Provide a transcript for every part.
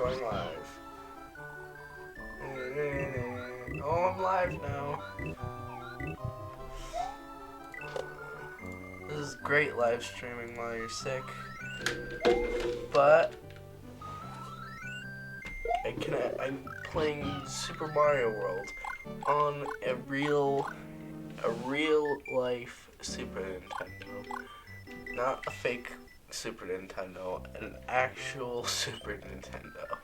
going live. Oh, I'm live now. This is great live streaming while you're sick. But I'm playing Super Mario World on a real life Super Nintendo. Not a fake Super Nintendo, an actual Super Nintendo.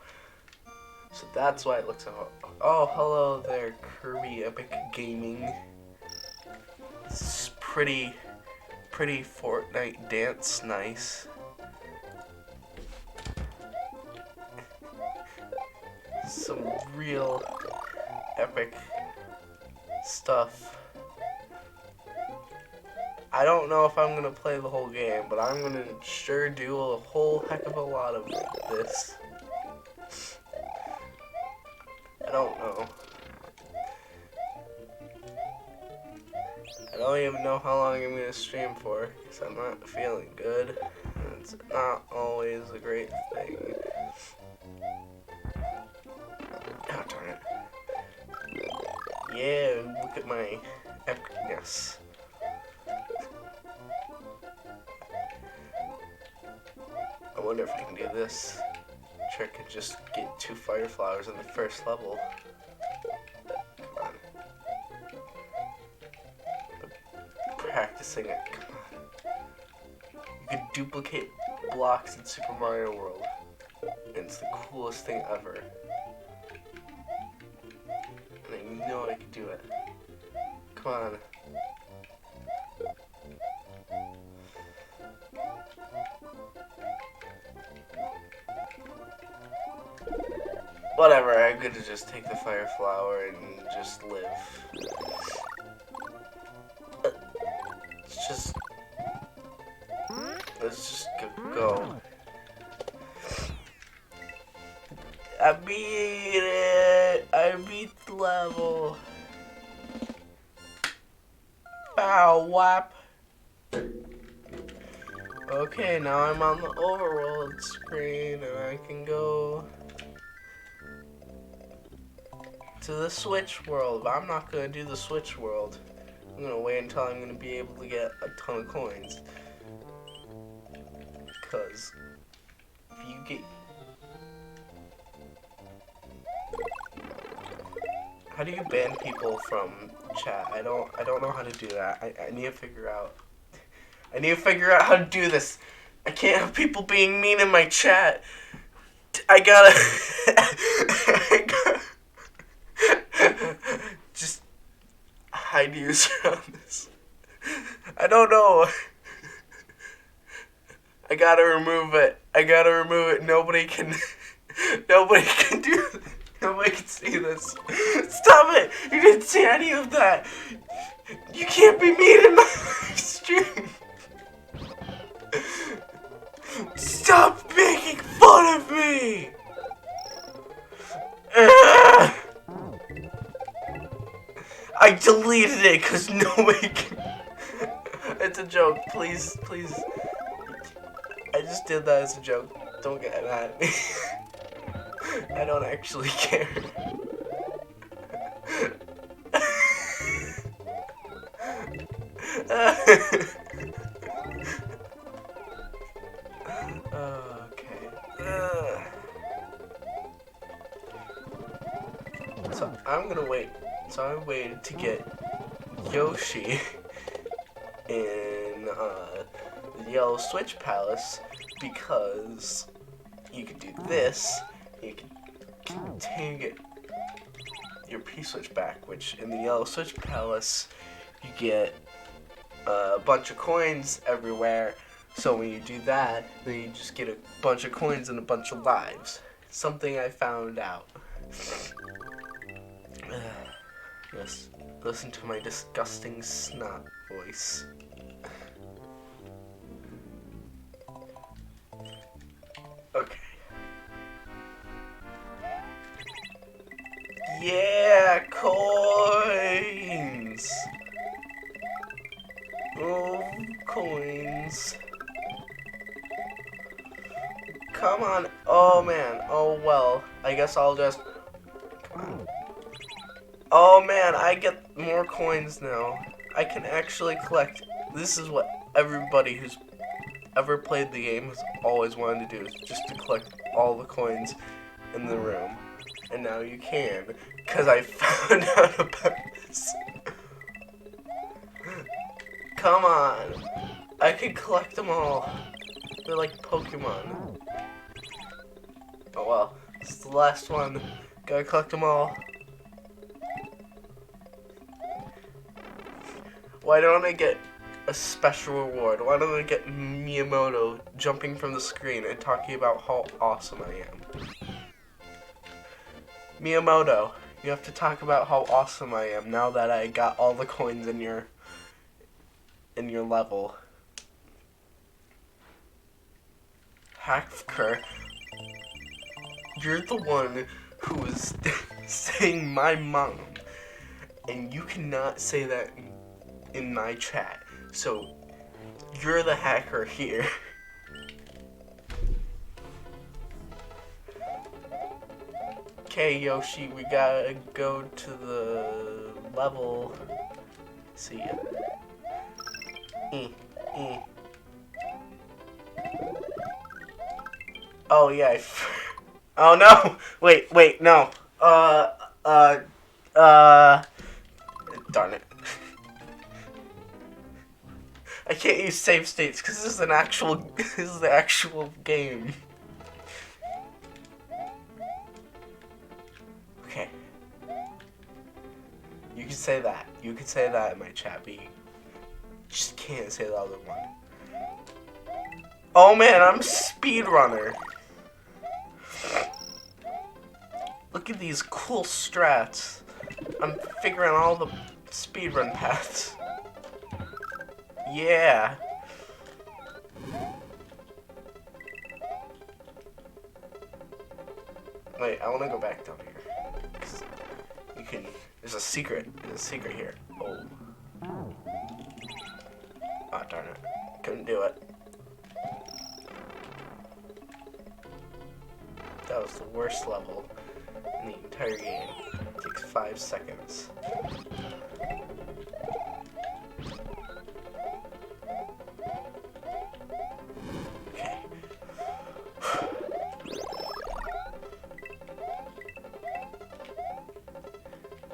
So that's why it looks so... Oh, hello there, Kirby Epic Gaming. It's pretty Fortnite dance nice. Some real epic stuff. I don't know if I'm gonna play the whole game, but I'm gonna sure do a whole heck of a lot of this. I don't know. I don't even know how long I'm gonna stream for, because I'm not feeling good. It's not always a great thing. Oh, darn it. Yeah, look at my epicness. I wonder if I can do this trick and just get 2 fire flowers in the first level. Come on. I'm practicing it. Come on. You can duplicate blocks in Super Mario World. And it's the coolest thing ever. And I know I can do it. Come on. Whatever, I'm gonna just take the fire flower and just live. Let's just go. I beat it! I beat the level. Bow whap. Okay, now I'm on the overworld screen and I can go to the Switch world, but I'm not gonna do the Switch world. I'm gonna wait until I'm gonna be able to get a ton of coins. Cause if you get... How do you ban people from chat? I don't know how to do that. I need to figure out. I need to figure out how to do this. I can't have people being mean in my chat. I gotta just hide user on this. I don't know. I gotta remove it. Nobody can do it. Nobody can see this. Stop it! You didn't see any of that. You can't be mean in my stream. Stop making fun of me! I deleted it because nobody can... It's a joke. Please. I just did that as a joke. Don't get mad at me. I don't actually care. Okay. So I'm gonna wait. So I waited to get Yoshi in the Yellow Switch Palace because you can do this. You can continue to get your P-Switch back, which in the Yellow Switch Palace you get a bunch of coins everywhere. So when you do that, then you just get a bunch of coins and a bunch of lives. Something I found out. Yes, listen to my disgusting snot voice. Okay. Yeah, coins! Oh, coins. Come on, Oh man, oh well. I guess I'll just... Come on. Oh man, I get more coins now. I can actually collect... This is what everybody who's ever played the game has always wanted to do, is just to collect all the coins in the room. And now you can, because I found out about this. Come on. I can collect them all. They're like Pokemon. Oh well, this is the last one. Gotta collect them all. Why don't I get a special reward? Why don't I get Miyamoto jumping from the screen and talking about how awesome I am? Miyamoto, you have to talk about how awesome I am now that I got all the coins in your level. Hacker, you're the one who was saying my mom, and you cannot say that in my chat. So you're the hacker here. Okay, Yoshi, we gotta go to the level. See ya. Oh yeah. Oh no! Wait, no. Darn it. I can't use save states because this is an actual. This is the actual game. Okay. You can say that. You can say that in my chat, but you just can't say the other one. Oh man, I'm a speedrunner. Look at these cool strats. I'm figuring all the speedrun paths. Yeah. Wait, I want to go back down here. 'Cause you can. There's a secret. There's a secret here. Oh. Ah, darn it. Couldn't do it. That was the worst level in the entire game. It takes 5 seconds. Okay.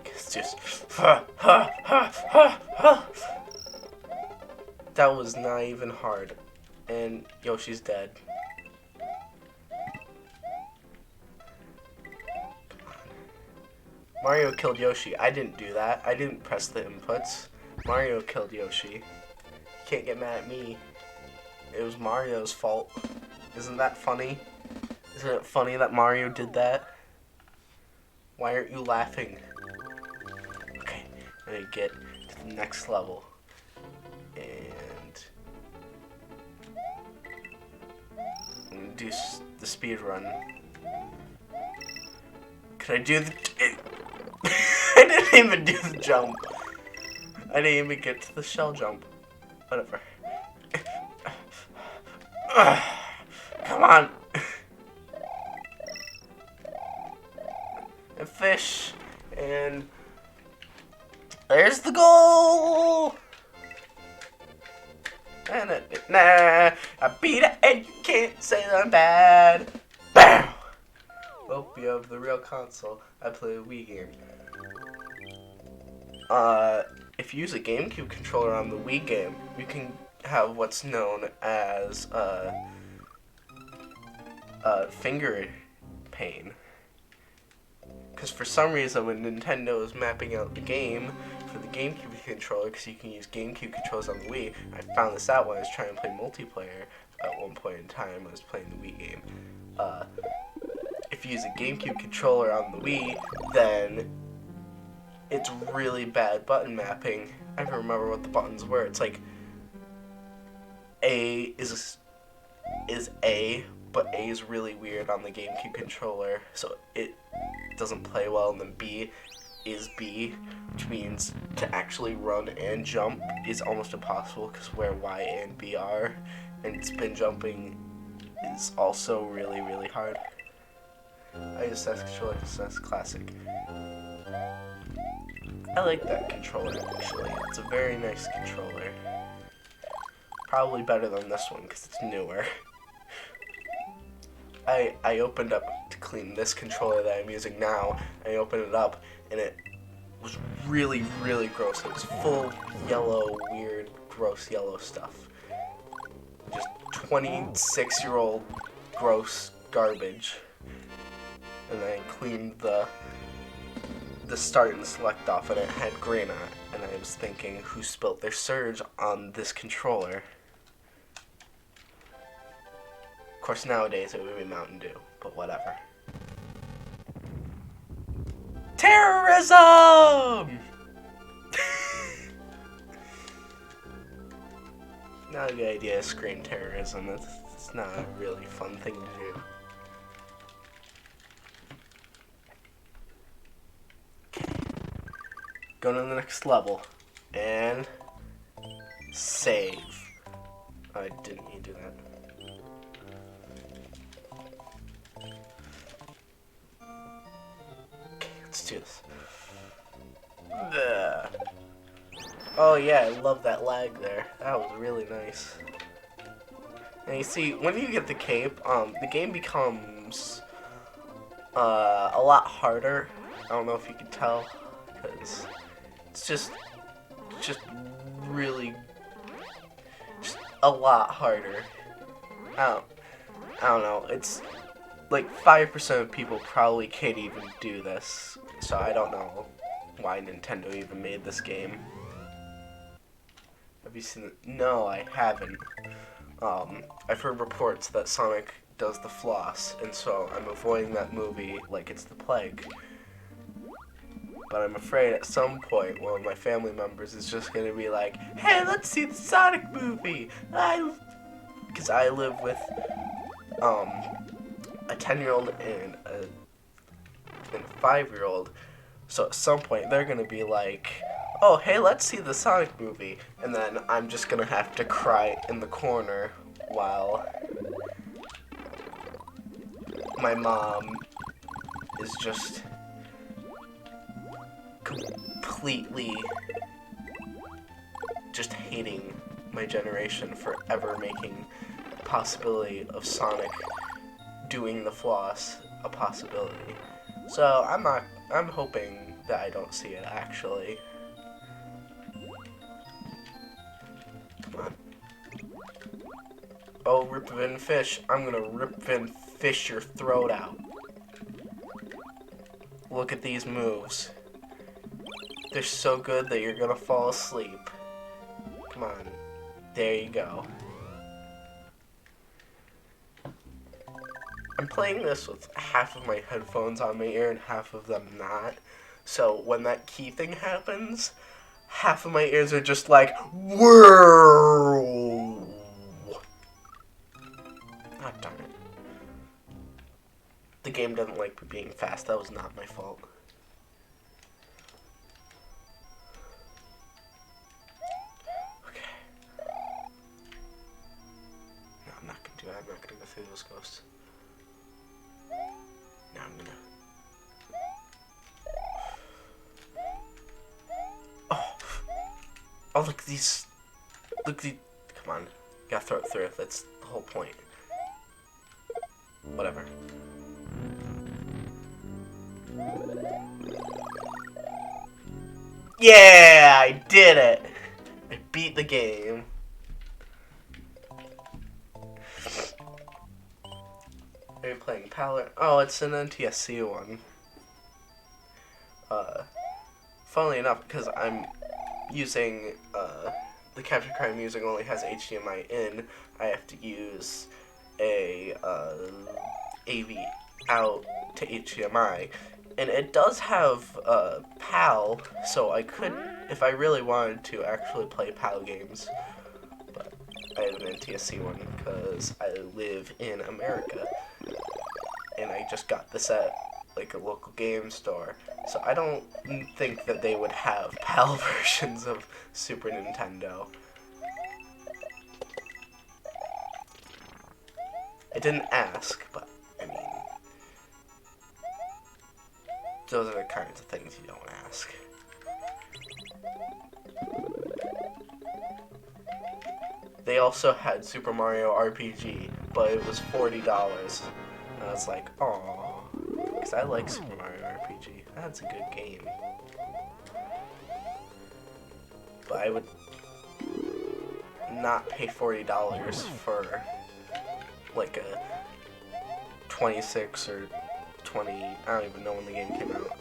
It's just... That was not even hard. And Yoshi's dead. Mario killed Yoshi. I didn't do that. I didn't press the inputs. Mario killed Yoshi. You can't get mad at me. It was Mario's fault. Isn't that funny? Isn't it funny that Mario did that? Why aren't you laughing? Okay, I'm gonna get to the next level. And I'm gonna do the speed run. Could I do the... I didn't even do the jump. I didn't even get to the shell jump. Whatever. Come on. A fish. And there's the goal. And nah, I beat it and you can't say that I'm bad. Bam. Well, we have the real console. I play a Wii game. If you use a GameCube controller on the Wii game, you can have what's known as finger pain. Because for some reason, when Nintendo is mapping out the game for the GameCube controller, because you can use GameCube controllers on the Wii, I found this out when I was trying to play multiplayer at one point in time. I was playing the Wii game. If you use a GameCube controller on the Wii, then it's really bad button mapping. I don't remember what the buttons were. It's like A is A, but A is really weird on the GameCube controller, so it doesn't play well, and then B is B, which means to actually run and jump is almost impossible because where Y and B are, and spin jumping is also really, really hard. I use SNES controller, SNES Classic. I like that controller, actually. It's a very nice controller. Probably better than this one, because it's newer. I opened up to clean this controller that I'm using now. I opened it up, and it was really, really gross. It was full yellow, weird, gross yellow stuff. Just 26-year-old gross garbage. And I cleaned the start and select off, and it had grain on it. And I was thinking, who spilt their Surge on this controller? Of course, nowadays it would be Mountain Dew, but whatever. Terrorism! Not a good idea to scream terrorism. It's not a really fun thing to do. Go to the next level. And save. I didn't need to do that. Okay, let's do this. Oh yeah, I love that lag there. That was really nice. And you see, when you get the cape, the game becomes a lot harder. I don't know if you can tell, because it's just really a lot harder. I don't know. It's like 5% of people probably can't even do this, so I don't know why Nintendo even made this game. Have you seen it? No, I haven't. I've heard reports that Sonic does the floss, and so I'm avoiding that movie like it's the plague. But I'm afraid at some point one of my family members is just gonna be like, "Hey, let's see the Sonic movie!" Because I live with a 10-year-old and a 5-year-old, so at some point they're gonna be like, "Oh, hey, let's see the Sonic movie," and then I'm just gonna have to cry in the corner while my mom is just completely just hating my generation for ever making the possibility of Sonic doing the floss a possibility. So I'm hoping that I don't see it actually. Come on. Oh, Rip Van Fish. I'm gonna Rip Van Fish your throat out. Look at these moves. They're so good that you're gonna fall asleep. Come on. There you go. I'm playing this with half of my headphones on my ear and half of them not. So when that key thing happens, half of my ears are just like, whoa! Ah, darn it. The game doesn't like me being fast. That was not my fault. Okay. No, I'm not gonna do that. I'm not gonna go through those ghosts. Now I'm gonna... Oh, look at these. Look at these. Come on. You gotta throw it through. That's the whole point. Whatever. Yeah, I did it. I beat the game. Are you playing Palette? Oh, it's an NTSC one. Funnily enough, because I'm using, the Capture Card I'm using only has HDMI in, I have to use a, AV out to HDMI. And it does have, PAL, so I could, if I really wanted to, actually play PAL games. But I have an NTSC one, because I live in America. And I just got this at, like, a local game store. So I don't think that they would have PAL versions of Super Nintendo. I didn't ask, but I mean, those are the kinds of things you don't ask. They also had Super Mario RPG, but it was $40. And I was like, oh, because I like Super Mario RPG. That's a good game. But I would not pay $40 for like a 26 or 20, I don't even know when the game came out.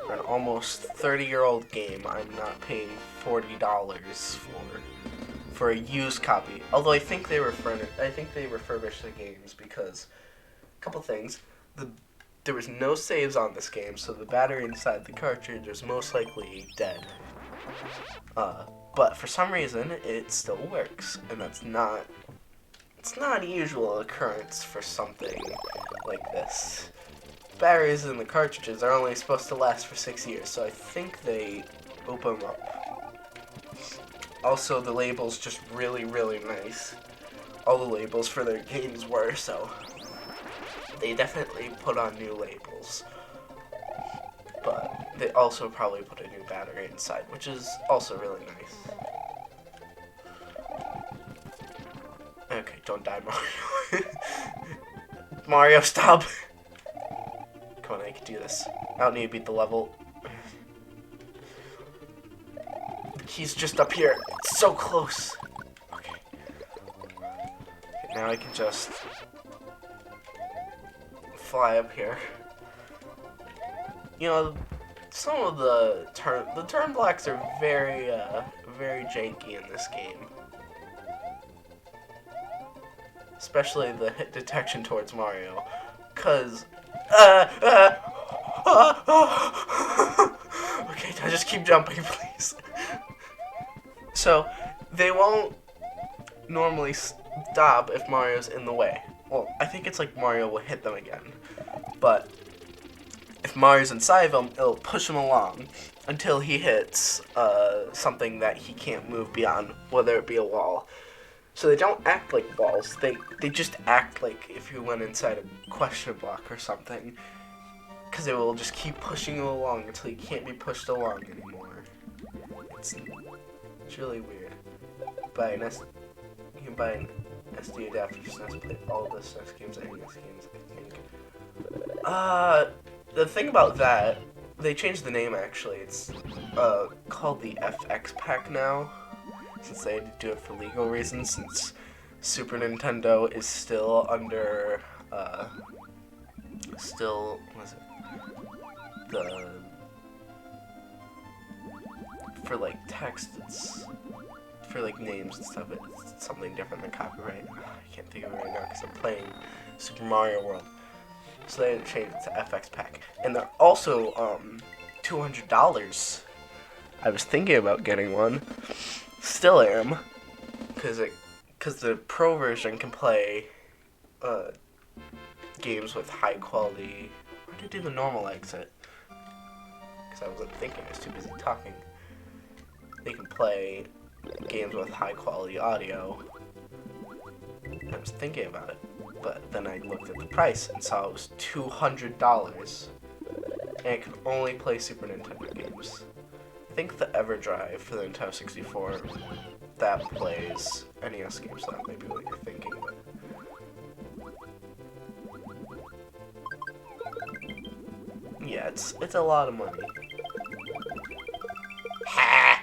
For an almost 30-year-old game, I'm not paying $40 for a used copy. Although I think they refurbish the games because a couple things. There was no saves on this game, so the battery inside the cartridge is most likely dead. But for some reason, it still works, and it's not a usual occurrence for something like this. Batteries in the cartridges are only supposed to last for 6 years, so I think they open them up. Also, the label's just really, really nice. All the labels for their games were, so they definitely put on new labels. But they also probably put a new battery inside, which is also really nice. Okay, don't die, Mario. Mario, stop! Come on, I can do this. I don't need to beat the level. He's just up here. It's so close. Okay. Now I can just fly up here. You know, some of the turn blocks are very janky in this game. Especially the hit detection towards Mario. Cause okay, now just keep jumping, please. So, they won't normally stop if Mario's in the way. Well, I think it's like Mario will hit them again. But if Mario's inside of him, it'll push him along until he hits something that he can't move beyond, whether it be a wall. So they don't act like walls. They just act like if you went inside a question block or something. Because it will just keep pushing you along until you can't be pushed along anymore. It's really weird. You can buy an SD adapter for SNES, play all the SNES games and NES games, I think. The thing about that, they changed the name actually. It's called the FX Pack now, since they had to do it for legal reasons, since Super Nintendo is still under, for like text, it's for like names and stuff, it's something different than copyright. I can't think of it right now because I'm playing Super Mario World. So they changed it to FX Pack. And they're also $200. I was thinking about getting one. Still am. Because the Pro version can play games with high quality. Why did I do the normal exit? Because I wasn't thinking, I was too busy talking. They can play games with high quality audio. I was thinking about it, but then I looked at the price and saw it was $200, and it can only play Super Nintendo games. I think the EverDrive for the Nintendo 64, that plays NES games, so that might be what you're thinking, but yeah, it's a lot of money. Ha!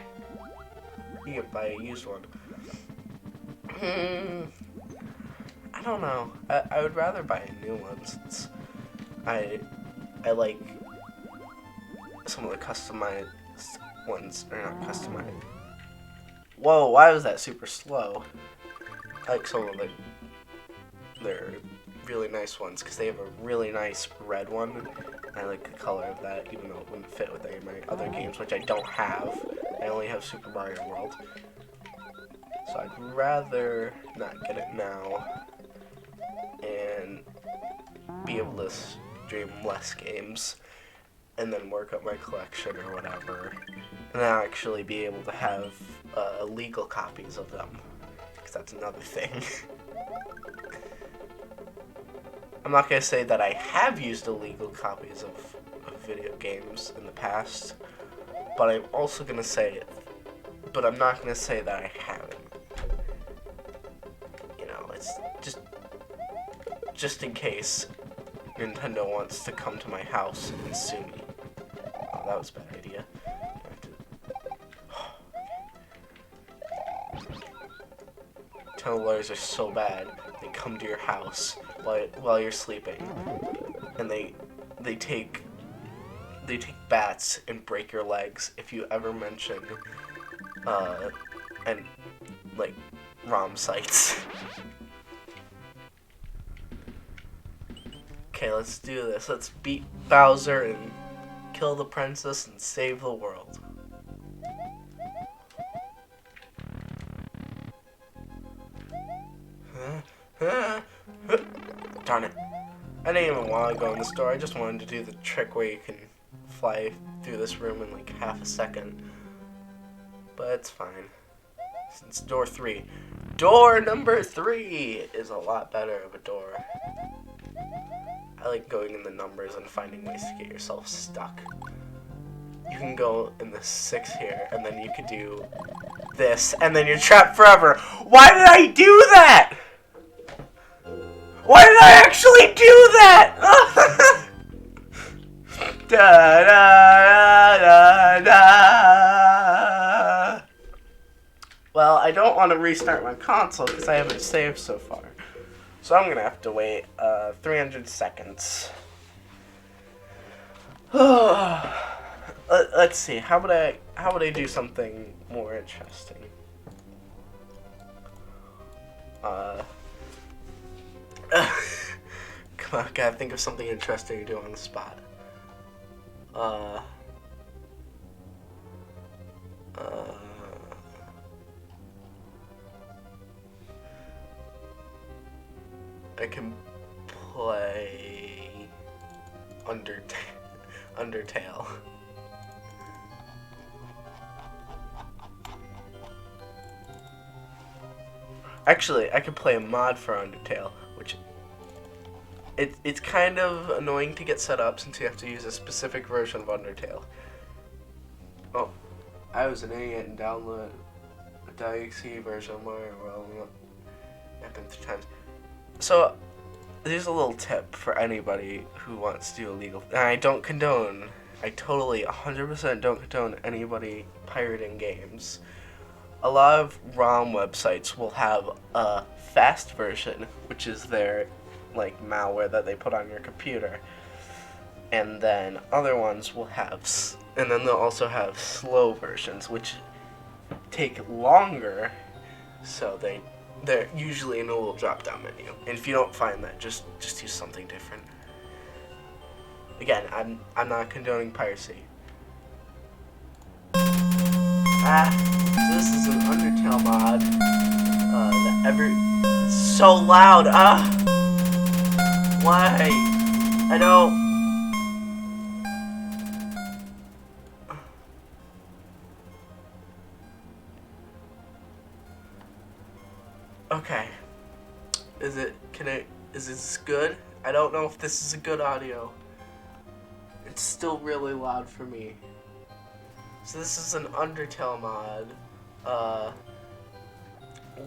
You can buy a used one. I don't know. I would rather buy a new one since I like some of the customized ones, or not customized. Whoa, why was that super slow? I like some of their really nice ones because they have a really nice red one. I like the color of that, even though it wouldn't fit with any of my other games, which I don't have. I only have Super Mario World. So I'd rather not get it now and be able to stream less games and then work up my collection or whatever, and then actually be able to have legal copies of them, because that's another thing. I'm not gonna say that I have used illegal copies of video games in the past, but I'm also gonna say, but I'm not gonna say that I haven't. You know, it's just in case Nintendo wants to come to my house and sue me. Oh, that was a bad idea. Nintendo lawyers are so bad. They come to your house while you're sleeping, and they take bats and break your legs if you ever mention and like ROM sites. Okay, let's do this. Let's beat Bowser and kill the princess and save the world. Darn it. I didn't even want to go in the store. I just wanted to do the trick where you can fly through this room in like half a second. But it's fine. It's door 3. Door number 3 is a lot better of a door. I like going in the numbers and finding ways to get yourself stuck. You can go in the 6 here, and then you could do this, and then you're trapped forever. Why did I do that? Why did I actually do that? Da, da, da, da. Well, I don't want to restart my console because I haven't saved so far. So I'm going to have to wait 300 seconds. Let's see. How would I do something more interesting? Come on, gotta think of something interesting to do on the spot. I can play Undertale. Actually, I could play a mod for Undertale, which it's kind of annoying to get set up since you have to use a specific version of Undertale. Oh, I was an idiot and downloaded a .exe version of Mario World. Happened 3 times. So, here's a little tip for anybody who wants to do illegal. And I don't condone. I totally 100% don't condone anybody pirating games. A lot of ROM websites will have a fast version, which is their like malware that they put on your computer, and then other ones will have, and then they'll also have slow versions, which take longer. So they're usually in a little drop-down menu. And if you don't find that, just use something different. Again, I'm not condoning piracy. So this is an Undertale mod. It's so loud. Why? I don't. Okay. Is this good? I don't know if this is a good audio. It's still really loud for me. So this is an Undertale mod,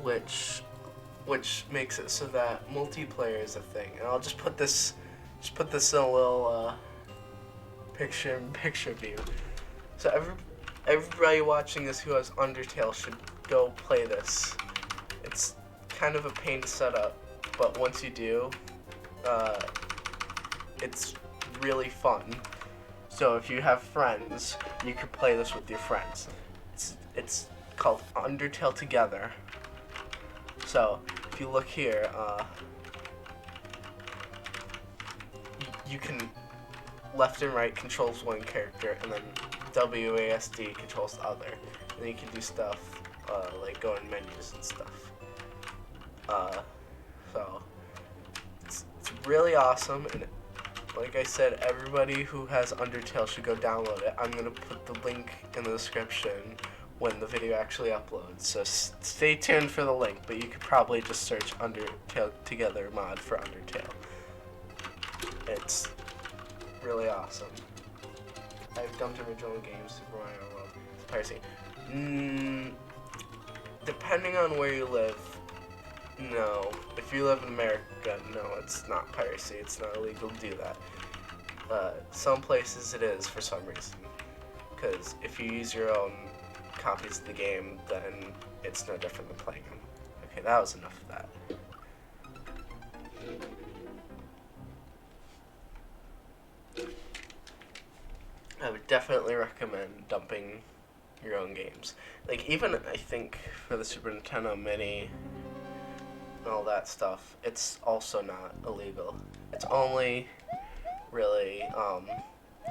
which makes it so that multiplayer is a thing. And I'll just put this in a little picture view. So everybody watching this who has Undertale should go play this. It's kind of a pain to set up, but once you do, it's really fun. So if you have friends, you could play this with your friends. It's called Undertale Together. So if you look here, you can left and right controls one character, and then WASD controls the other. And then you can do stuff like go in menus and stuff. So it's really awesome, and like I said, everybody who has Undertale should go download it. I'm gonna put the link in the description when the video actually uploads, so stay tuned for the link, but you could probably just search Undertale Together mod for Undertale. It's really awesome. I've dumped original games, Super Mario World. It's piracy. Depending on where you live, no. If you live in America, no, it's not piracy. It's not illegal to do that. Some places it is for some reason. Because if you use your own copies of the game, then it's no different than playing them. Okay, that was enough of that. I would definitely recommend dumping your own games. Like, even, I think, for the Super Nintendo Mini and all that stuff, it's also not illegal. It's only really,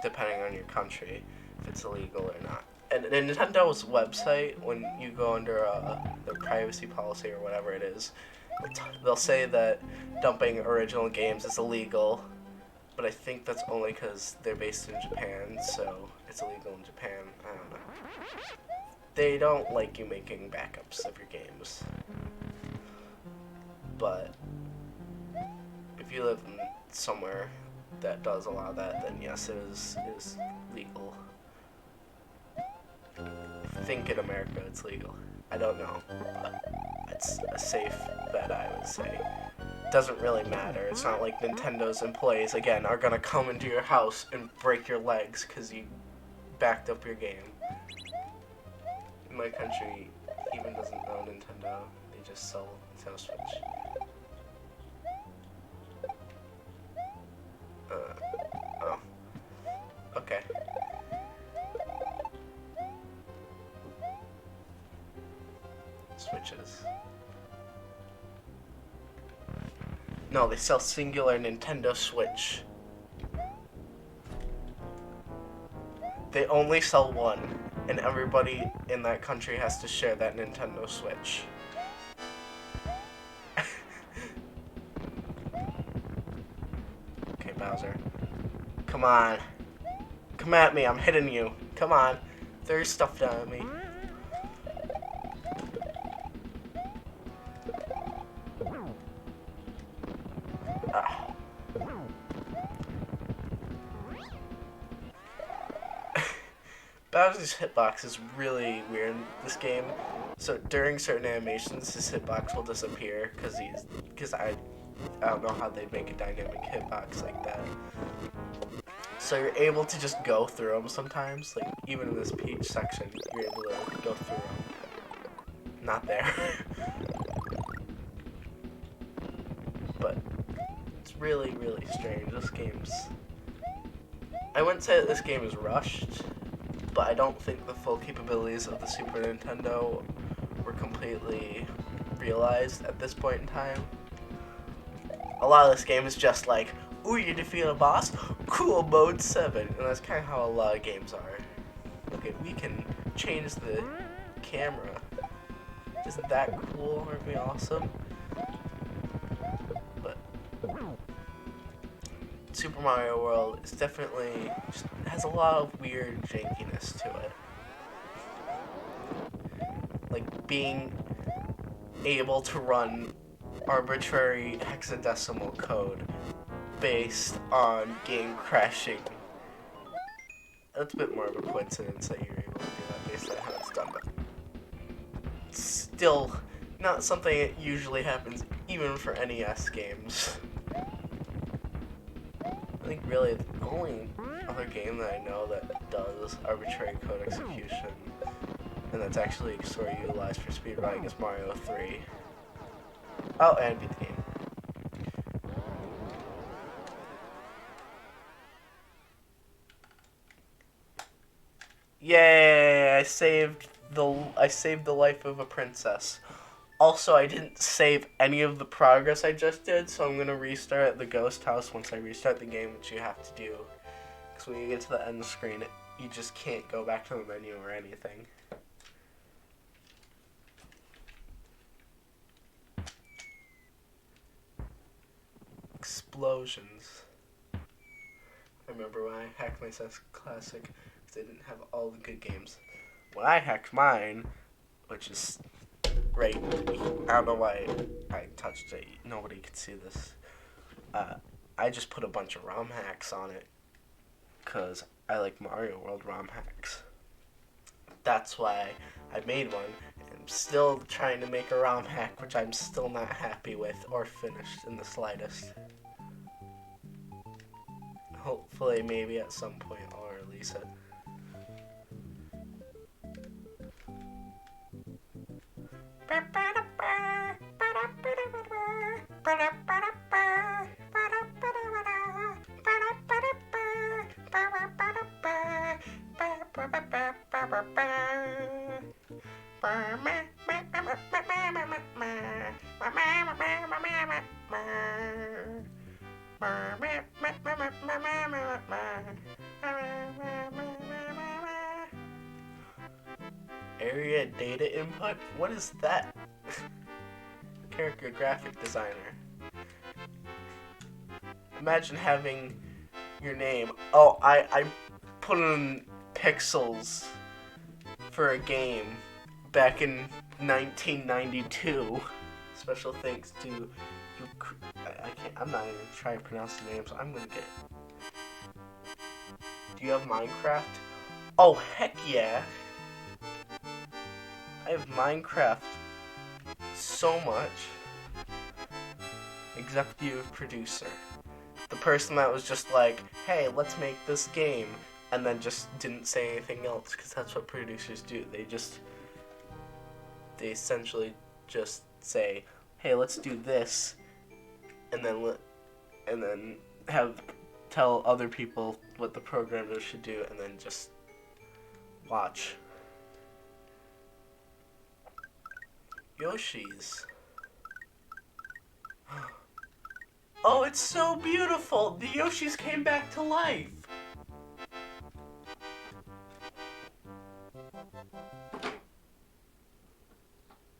depending on your country, if it's illegal or not. And Nintendo's website, when you go under their privacy policy or whatever it is, they'll say that dumping original games is illegal, but I think that's only because they're based in Japan, so it's illegal in Japan. I don't know. They don't like you making backups of your games. But if you live in somewhere that does allow that, then yes, it is legal. I think in America it's legal. I don't know, but it's a safe bet, I would say. Doesn't really matter. It's not like Nintendo's employees, again, are gonna come into your house and break your legs because you backed up your game. In my country, even doesn't own Nintendo. They just sell Nintendo Switch. Oh. Okay. Switches. No, they sell singular Nintendo Switch. They only sell one, and everybody in that country has to share that Nintendo Switch. Okay, Bowser. Come on. Come at me, I'm hitting you. Come on. Throw your stuff down at me. Bowser's hitbox is really weird in this game. So during certain animations, his hitbox will disappear because I don't know how they'd make a dynamic hitbox like that. So you're able to just go through them sometimes. Like even in this Peach section, you're able to go through them. Not there. But it's really, really strange. This game's... I wouldn't say that this game is rushed, but I don't think the full capabilities of the Super Nintendo were completely realized at this point in time. A lot of this game is just like, ooh, you defeat a boss? Cool, mode 7. And that's kind of how a lot of games are. Okay, we can change the camera. Isn't that cool? Aren't we awesome? But Super Mario World is definitely just has a lot of weird jankiness to it. Like being able to run arbitrary hexadecimal code based on game crashing. That's a bit more of a coincidence that you're able to do that based on how it's done, but it's still not something that usually happens even for NES games. I think really the only other game that I know that does arbitrary code execution and that's actually sort of utilized for speedrunning is Mario 3. Oh, and beat the game. Yay! I saved the life of a princess. Also, I didn't save any of the progress I just did, so I'm going to restart at the ghost house once I restart the game, which you have to do. Because when you get to the end screen, you just can't go back to the menu or anything. Explosions. I remember when I hacked my SNES Classic, because I didn't have all the good games. When I hacked mine, which is... Right, I don't know why I touched it. Nobody could see this. I just put a bunch of ROM hacks on it because I like Mario World ROM hacks. That's why I made one. I'm still trying to make a ROM hack, which I'm still not happy with or finished in the slightest. Hopefully, maybe at some point I'll release it. Area data input? What is that? Character graphic designer. Imagine having your name. Oh, I put in pixels for a game back in 1992. Special thanks to I'm not even trying to pronounce the name, so I'm gonna get. Do you have Minecraft? Oh, heck yeah! I have Minecraft so much. Executive producer. The person that was just like, hey, let's make this game, and then just didn't say anything else, because that's what producers do. They essentially just say, hey, let's do this, and then tell other people what the programmers should do, and then just watch. Yoshi's. Oh, it's so beautiful! The Yoshis came back to life!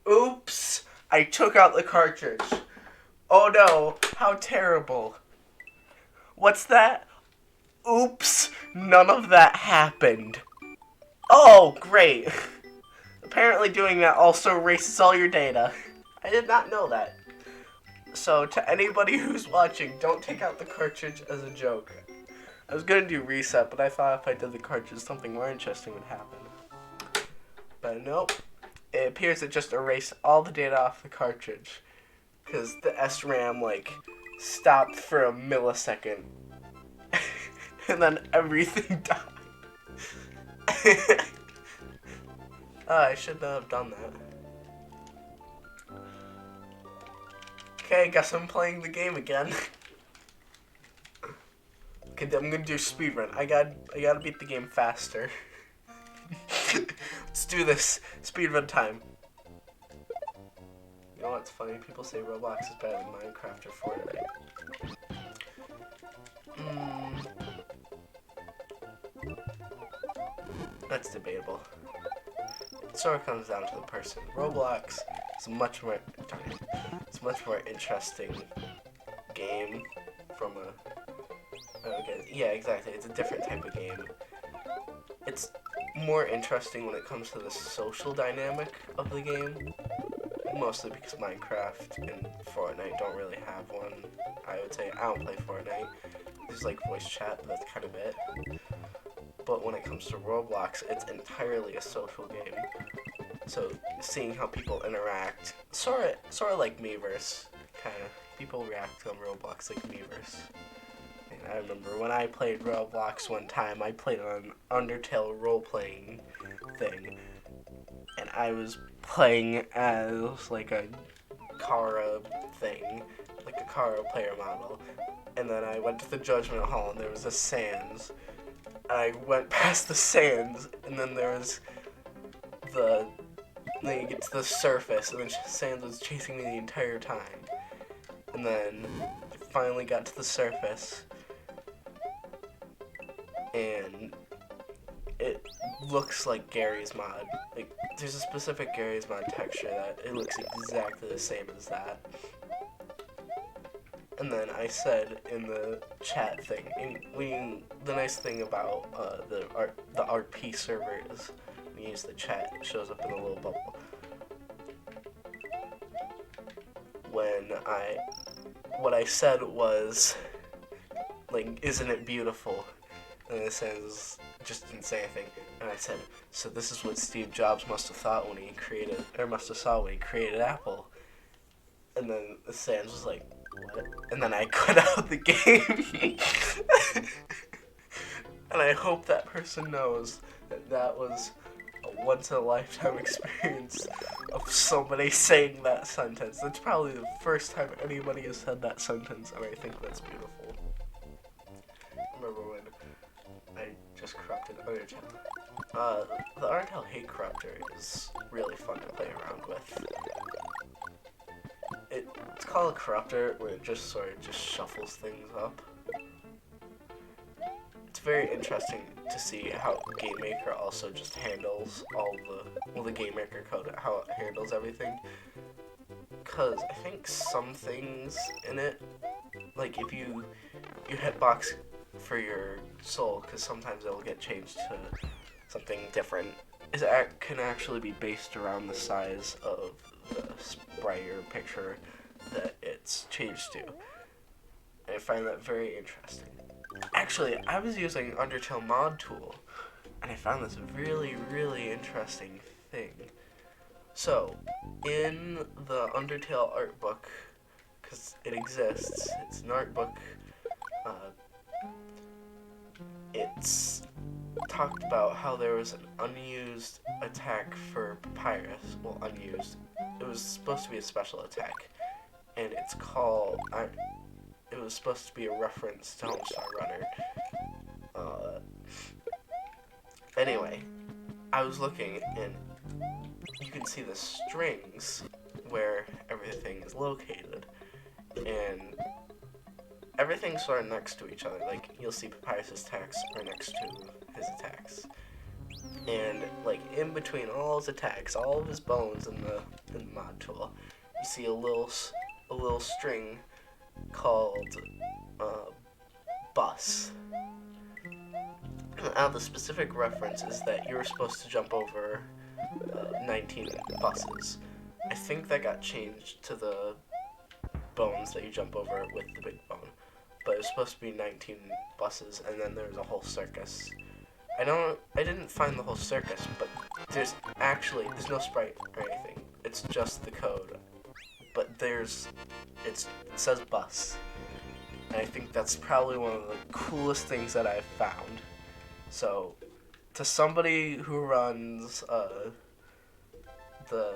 Oops! I took out the cartridge. Oh no, how terrible. What's that? Oops, none of that happened. Oh, great. Apparently doing that also erases all your data. I did not know that. So to anybody who's watching, don't take out the cartridge as a joke. I was gonna do reset, but I thought if I did the cartridge, something more interesting would happen. But nope. It appears it just erased all the data off the cartridge. Because the SRAM, stopped for a millisecond. And then everything died. I shouldn't have done that. Okay, guess I'm playing the game again. Okay, I'm gonna do speedrun. I gotta beat the game faster. Let's do this. Speedrun time. You know what's funny? People say Roblox is better than Minecraft or Fortnite. That's debatable. It sort of comes down to the person. Roblox is a much more interesting game from a. Okay, yeah, exactly. It's a different type of game. It's more interesting when it comes to the social dynamic of the game. Mostly because Minecraft and Fortnite don't really have one. I would say I don't play Fortnite. There's voice chat, but that's kind of it. But when it comes to Roblox, it's entirely a social game. So seeing how people interact, sort of like Miiverse, kind of. People react on Roblox like Miiverse. And I remember when I played Roblox one time, I played on an Undertale role-playing thing. And I was playing as a Kara thing, a Kara player model. And then I went to the Judgment Hall and there was a Sans. I went past the Sans and then there was then you get to the surface and then Sans was chasing me the entire time. And then I finally got to the surface and it looks like Gary's mod. There's a specific Gary's mod texture that it looks exactly the same as that. And then I said in the chat thing, the nice thing about the RP server is when you use the chat, it shows up in a little bubble. What I said was, like, isn't it beautiful? And the Sans just didn't say anything. And I said, so this is what Steve Jobs must have thought when he created, or must have saw when he created Apple. And then the Sans was like, what? And then I cut out the game. And I hope that person knows that that was a once-in-a-lifetime experience of somebody saying that sentence. That's probably the first time anybody has said that sentence, and I think that's beautiful. Remember when I just corrupted Undertale? The Undertale Hate Corruptor is really fun to play around with. It's called a corruptor, where it just sort of just shuffles things up. It's very interesting to see how GameMaker also just handles the GameMaker code, how it handles everything. Because I think some things in it, like if you hitbox for your soul, because sometimes it'll get changed to something different, can actually be based around the size of the sprite or picture that it's changed to. And I find that very interesting. Actually, I was using Undertale Mod Tool, and I found this really, really interesting thing. So, in the Undertale art book, because it exists, it's an art book, it's talked about how there was an unused attack for Papyrus. Well, unused. It was supposed to be a special attack, and it's called... It was supposed to be a reference to Homestar Runner. Anyway, I was looking, and you can see the strings where everything is located, and everything's sort of next to each other. Like, you'll see Papyrus's attacks are next to his attacks, and like in between all his attacks, all of his bones in the mod tool, you see a little string called bus. Now the specific reference is that you were supposed to jump over 19 buses. I think that got changed to the bones that you jump over with the big bone, but it was supposed to be 19 buses, and then there was a whole circus. I didn't find the whole circus, but there's no sprite or anything. It's just the code. But it says bus. And I think that's probably one of the coolest things that I've found. So, to somebody who runs if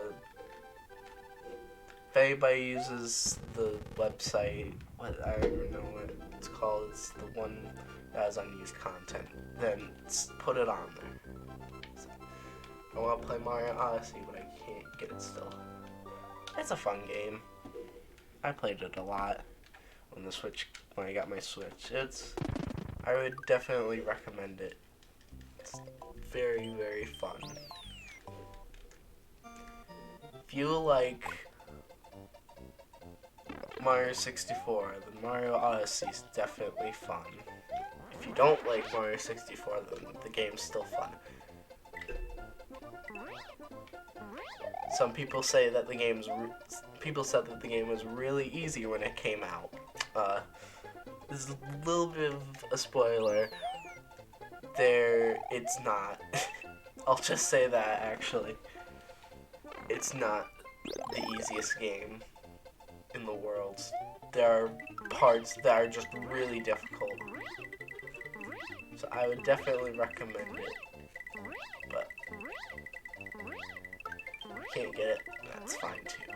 anybody uses the website, I don't even know what it's called, it's the one that has unused content, then put it on there. So, I want to play Mario Odyssey, but I can't get it still. It's a fun game. I played it a lot when I got my Switch. I would definitely recommend it. It's very, very fun. If you like Mario 64, then Mario Odyssey is definitely fun. If you don't like Mario 64, then the game's still fun. Some people say that people said that the game was really easy when it came out. This is a little bit of a spoiler. It's not. I'll just say that, actually. It's not the easiest game in the world. There are parts that are just really difficult. So I would definitely recommend it. But if you can't get it, that's fine too.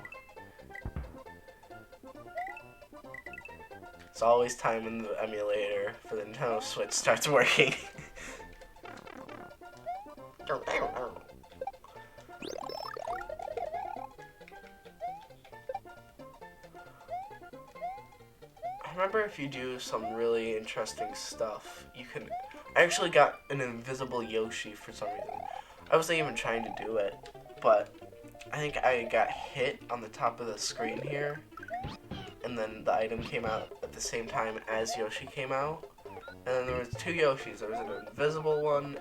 It's always time when the emulator for the Nintendo Switch starts working. I remember if you do some really interesting stuff, you can... I actually got an invisible Yoshi for some reason. I wasn't even trying to do it, but I think I got hit on the top of the screen here, and then the item came out at the same time as Yoshi came out. And then there was two Yoshis. There was an invisible one,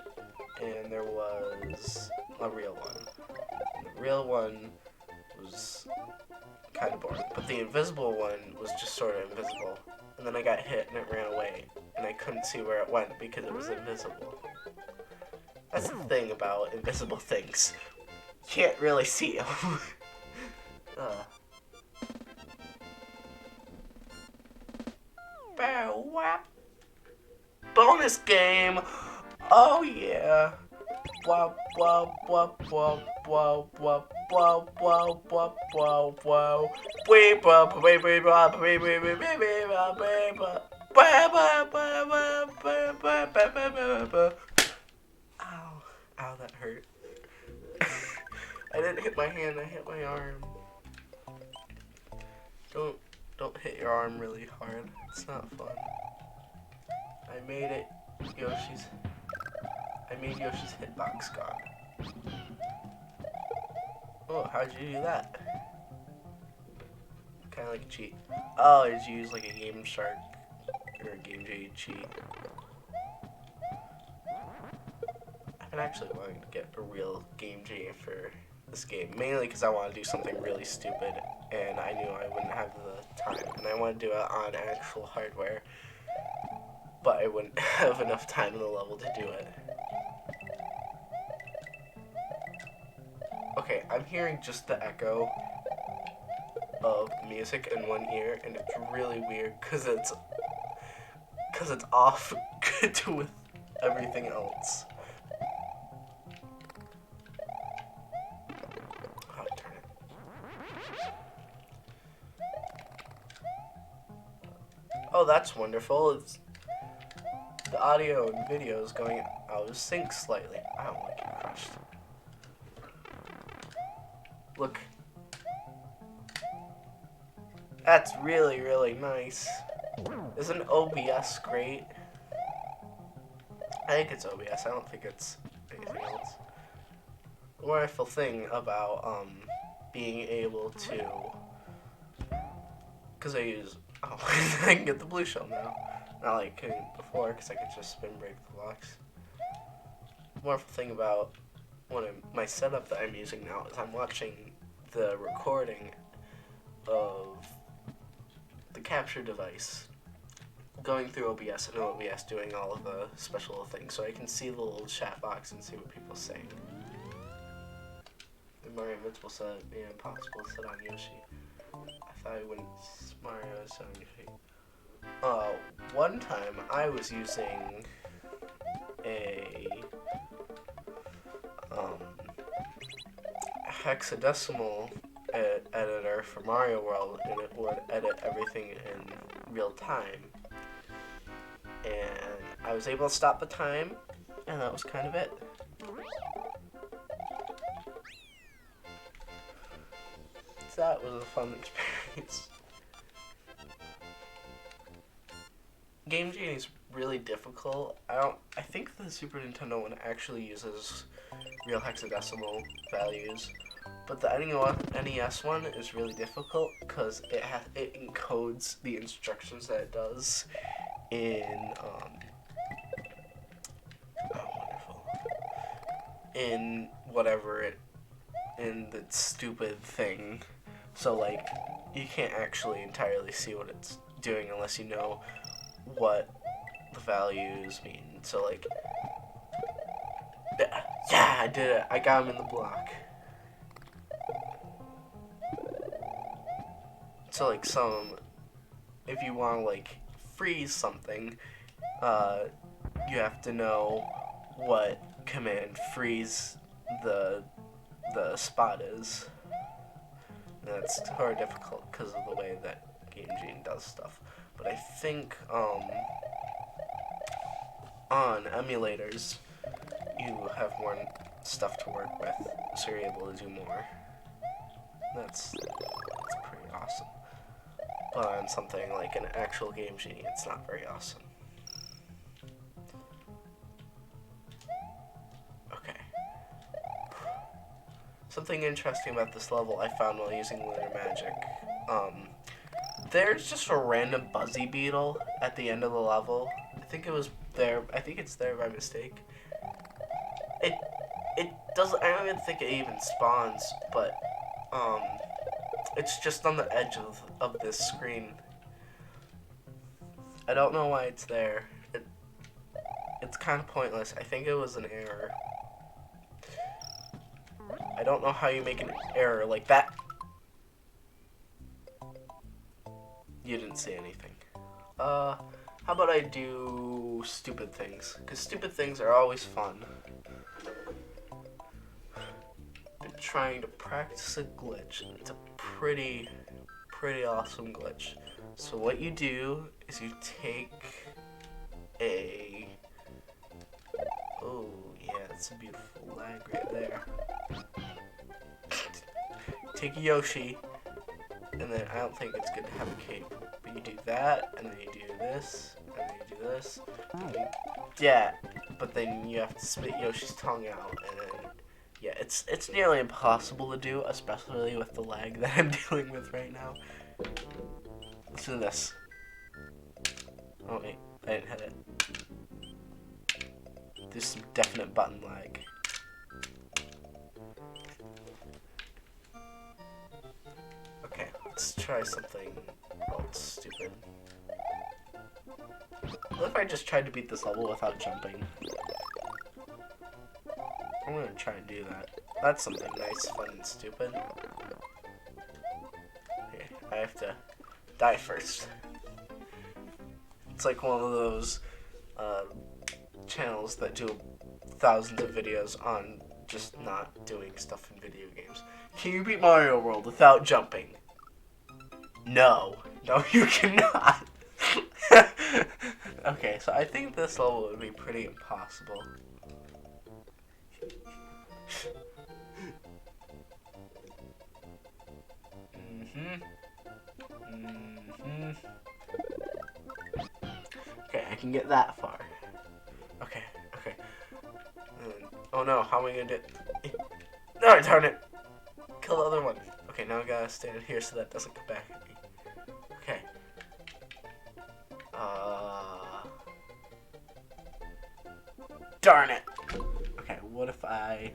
and there was a real one. And the real one was kind of boring. But the invisible one was just sort of invisible. And then I got hit and it ran away. And I couldn't see where it went because it was invisible. That's the thing about invisible things. You can't really see them. Bonus game! Oh yeah! Wow, wow, wow, wow, wow, wow, wow, wow, wow, wow, wow. Wee, wow, wee, wee, wow, wee, wee, wee, wee, wee, wow, wee, wow. Ow. Ow, that hurt. I didn't hit my hand, I hit my arm. Don't hit your arm really hard. It's not fun. I made it. I made Yoshi's hitbox gone. Oh, how'd you do that? Kinda like a cheat. Oh, did you use like a Game Shark or a Game J cheat? I've been actually wanting to get a real Game J for this game, mainly because I want to do something really stupid, and I knew I wouldn't have the time, and I want to do it on actual hardware, but I wouldn't have enough time in the level to do it. Okay, I'm hearing just the echo of music in one ear, and it's really weird because it's off with everything else. Oh, darn it. Oh, that's wonderful. It's the audio and video is going out of sync slightly. I don't want to get crushed. Look. That's really, really nice. Isn't OBS great? I think it's OBS. I don't think it's anything else. The wonderful thing about being able to, because I use, oh, I can get the blue shell now. Not like before, because I could just spin break the blocks. The wonderful thing about my setup that I'm using now is I'm watching the recording of the capture device going through OBS and OBS doing all of the special things, so I can see the little chat box and see what people are saying. The Mario Invincible said it'd be impossible to sit on Yoshi. I thought I wouldn't Mario sit on Yoshi. One time I was using a hexadecimal editor for Mario World, and it would edit everything in real time. And I was able to stop the time, and that was kind of it. So that was a fun experience. Game Genie is really difficult. I think the Super Nintendo one actually uses real hexadecimal values, but the NES one is really difficult because it encodes the instructions that it does in in the stupid thing. So like you can't actually entirely see what it's doing unless you know what the values mean. So like, yeah, I did it. I got him in the block. So like if you want to like freeze something, you have to know what command freeze the spot is. And that's sort of difficult because of the way that Game Genie does stuff. But I think on emulators you have more stuff to work with, so you're able to do more. That's pretty awesome. But on something like an actual Game Genie, it's not very awesome. Okay. Something interesting about this level I found while using Lunar Magic. There's just a random Buzzy Beetle at the end of the level. I think it's there by mistake. It doesn't. I don't even think it even spawns, but It's just on the edge of this screen. I don't know why it's there. It's kind of pointless. I think it was an error. I don't know how you make an error like that. You didn't see anything. How about I do stupid things? Because stupid things are always fun. Been trying to practice a glitch. It's a pretty awesome glitch. So what you do is you take a... Oh, yeah, that's a beautiful lag right there. Take a Yoshi, and then I don't think it's good to have a cape. But you do that, and then you do this, and then you do this. Yeah, but then you have to spit Yoshi's tongue out, and then... Yeah, it's nearly impossible to do, especially with the lag that I'm dealing with right now. Listen to this. Oh wait, I didn't hit it. There's some definite button lag. Okay, let's try something else stupid. What if I just tried to beat this level without jumping? I'm gonna try and do that. That's something nice, fun, and stupid. Okay, I have to die first. It's like one of those channels that do thousands of videos on just not doing stuff in video games. Can you beat Mario World without jumping? No. No, you cannot. Okay, so I think this level would be pretty impossible. Okay, I can get that far. Okay. Oh no, how am I gonna do it? No, darn it! Kill the other one. Okay, now I gotta stand here so that doesn't come back at me. Okay. Darn it! Okay, what if I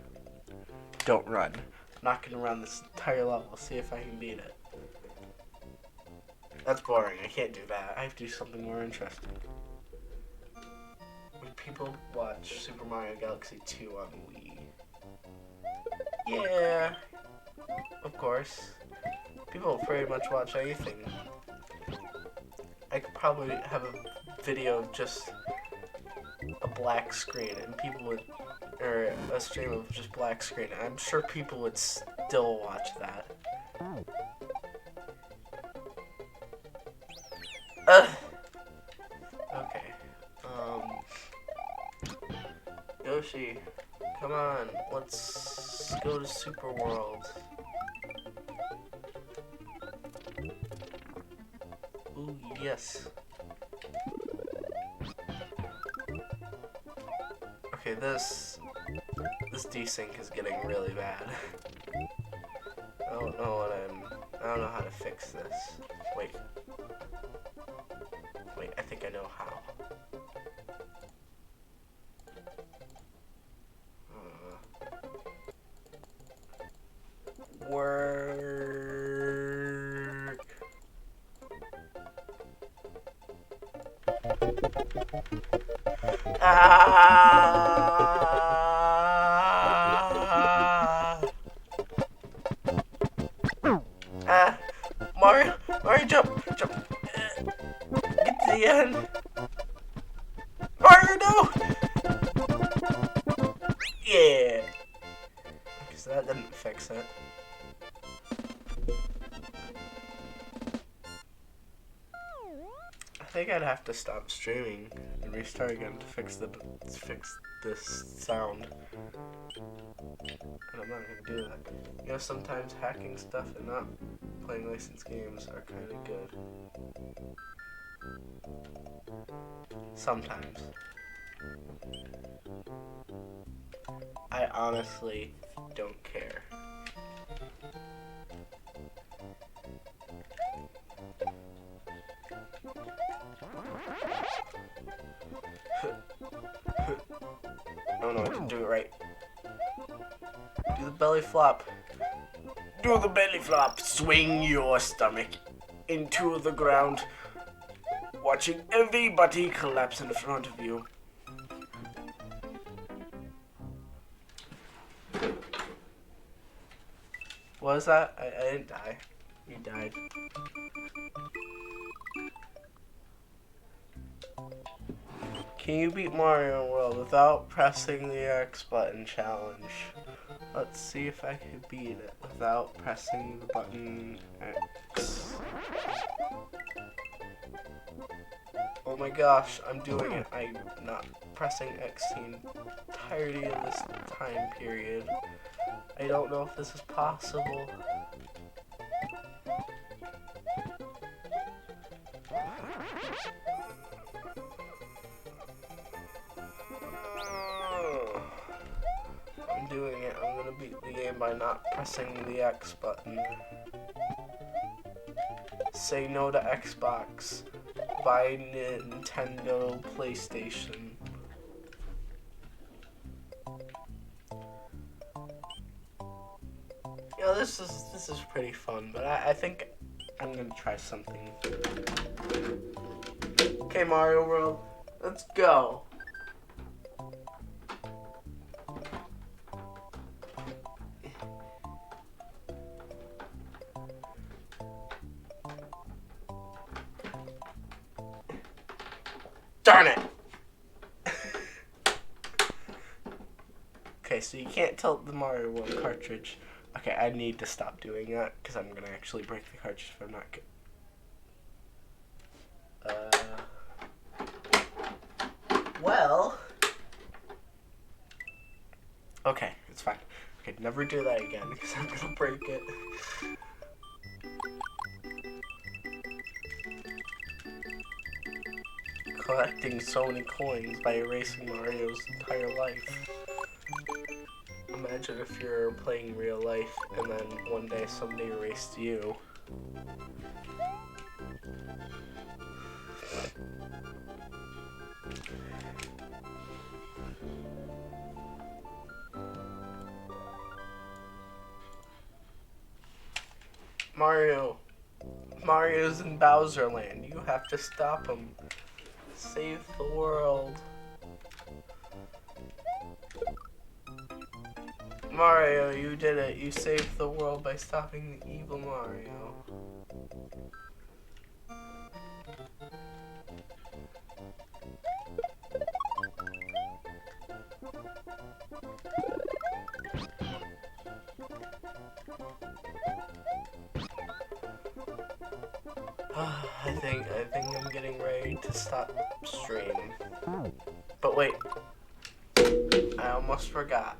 don't run? I'm not gonna run this entire level, see if I can beat it. That's boring, I can't do that. I have to do something more interesting. Would people watch Super Mario Galaxy 2 on Wii? Yeah, of course. People pretty much watch anything. I could probably have a video of just a black screen and people would, or a stream of just black screen. I'm sure people would still watch that. Okay. Yoshi, come on, let's go to Super World. Ooh, yes. Okay, this desync is getting really bad. I don't know how to fix this. Wait, I think I know how. Work. Mario, jump. Get to the end. Mario, no! Yeah. Because that didn't fix it. I think I'd have to stop streaming and restart again to fix this sound. And I'm not gonna do that. You know, sometimes hacking stuff and not playing licensed games are kind of good. Sometimes. I honestly don't care. Oh no, I didn't do it right. Do the belly flop. Do the belly flop. Swing your stomach into the ground, watching everybody collapse in front of you. What was that? I didn't die. You died. Can you beat Mario World without pressing the X button challenge? Let's see if I can beat it without pressing the button X. Oh my gosh, I'm doing it. I'm not pressing X the entirety of this time period. I don't know if this is possible. I'm doing it. I'm gonna beat the game by not pressing the X button. Say no to Xbox. Buy Nintendo PlayStation. You know, this is pretty fun, but I think I'm gonna try something. Okay, Mario World, let's go. Darn it! Okay, so you can't tilt the Mario World cartridge. Okay, I need to stop doing that because I'm gonna actually break the cartridge if I'm not good. Well. Okay, it's fine. Okay, never do that again because I'm gonna break it. Collecting so many coins by erasing Mario's entire life. Imagine if you're playing real life and then one day somebody erased you. Mario's in Bowser Land. You have to stop him. Save the world. Mario, you did it. You saved the world by stopping the evil Mario. I think I'm getting ready to stop stream. But wait, I almost forgot.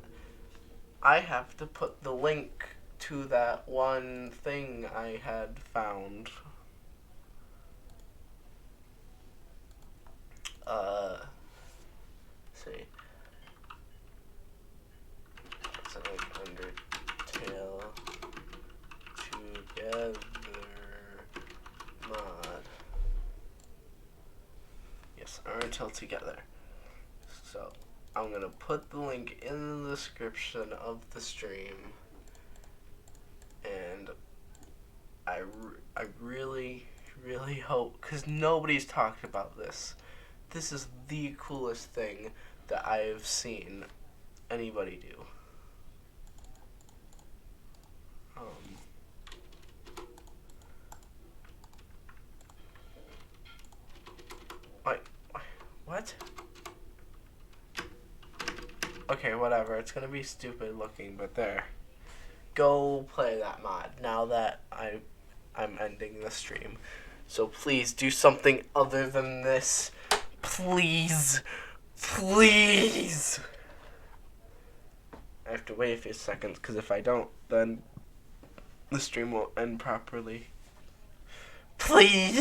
I have to put the link to that one thing I had found. Let's see. It's like Undertale Together mod. Yes, Undertale Together. So I'm gonna put the link in the description of the stream, and I really hope, because nobody's talked about this. This is the coolest thing that I've seen anybody do. Wait, what? Okay, whatever. It's gonna be stupid looking, but there. Go play that mod now that I'm ending the stream. So please do something other than this. Please. Please. I have to wait a few seconds because if I don't, then the stream won't end properly. Please.